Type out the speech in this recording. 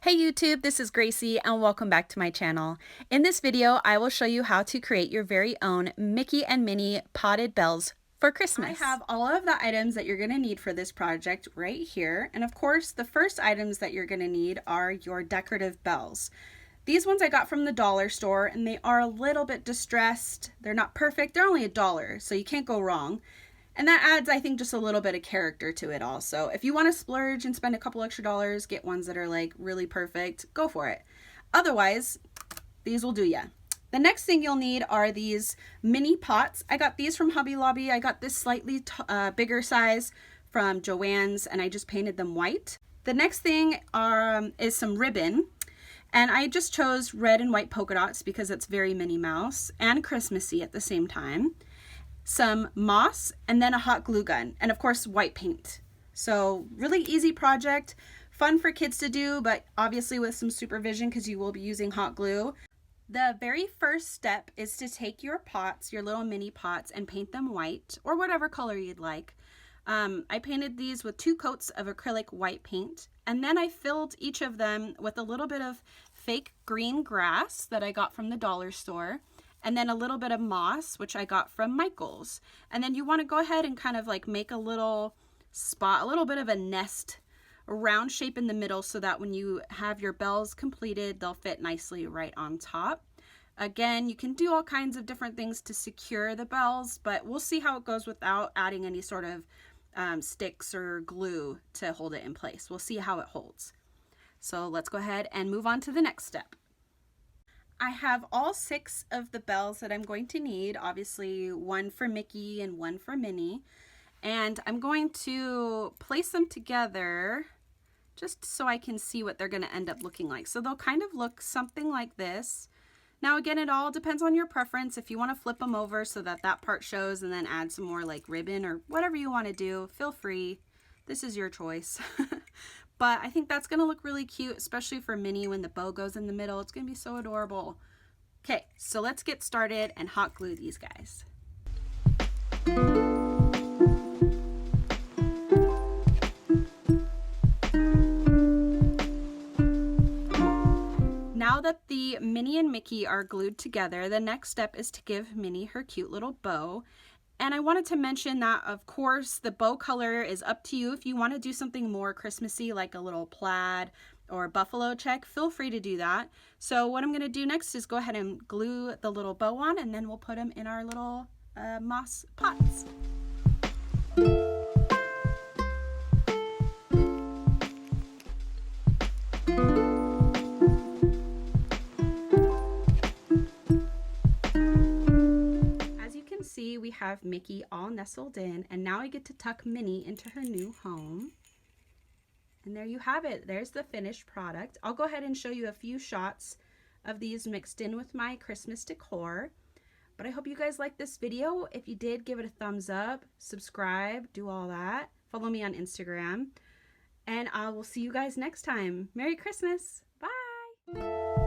Hey YouTube, this is Gracie and welcome back to my channel. In this video, I will show you how to create your very own Mickey and Minnie potted bells for Christmas. I have all of the items that you're going to need for this project right here. And of course, the first items that you're going to need are your decorative bells. These ones I got from the dollar store and they are a little bit distressed. They're not perfect. They're only $1, so you can't go wrong. And that adds, I think, just a little bit of character to it also. If you want to splurge and spend a couple extra dollars, get ones that are like really perfect, go for it. Otherwise, these will do ya. The next thing you'll need are these mini pots. I got these from Hobby Lobby. I got this slightly bigger size from Joann's and I just painted them white. The next thing is some ribbon. And I just chose red and white polka dots because it's very Minnie Mouse and Christmassy at the same time. Some moss, and then a hot glue gun, and of course white paint. So really easy project, fun for kids to do, but obviously with some supervision because you will be using hot glue. The very first step is to take your pots, your little mini pots, and paint them white or whatever color you'd like. I painted these with 2 coats of acrylic white paint, and then I filled each of them with a little bit of fake green grass that I got from the dollar store, and then a little bit of moss, which I got from Michael's. And then you want to go ahead and kind of like make a little spot, a little bit of a nest, a round shape in the middle so that when you have your bells completed, they'll fit nicely right on top. Again, you can do all kinds of different things to secure the bells, but we'll see how it goes without adding any sort of sticks or glue to hold it in place. We'll see how it holds. So let's go ahead and move on to the next step. I have all 6 of the bells that I'm going to need, obviously one for Mickey and one for Minnie, and I'm going to place them together just so I can see what they're going to end up looking like. So they'll kind of look something like this. Now again, it all depends on your preference. If you want to flip them over so that that part shows and then add some more like ribbon or whatever you want to do, feel free. This is your choice. But I think that's going to look really cute, especially for Minnie when the bow goes in the middle. It's going to be so adorable. Okay, so let's get started and hot glue these guys. Now that the Minnie and Mickey are glued together, the next step is to give Minnie her cute little bow. And I wanted to mention that, of course, the bow color is up to you. If you want to do something more Christmassy, like a little plaid or buffalo check, feel free to do that. So what I'm going to do next is go ahead and glue the little bow on, and then we'll put them in our little moss pots. See, we have Mickey all nestled in, and now I get to tuck Minnie into her new home. And there you have it. There's the finished product. I'll go ahead and show you a few shots of these mixed in with my Christmas decor. But I hope you guys liked this video. If you did, give it a thumbs up, subscribe, do all that. Follow me on Instagram. And I will see you guys next time. Merry Christmas. Bye.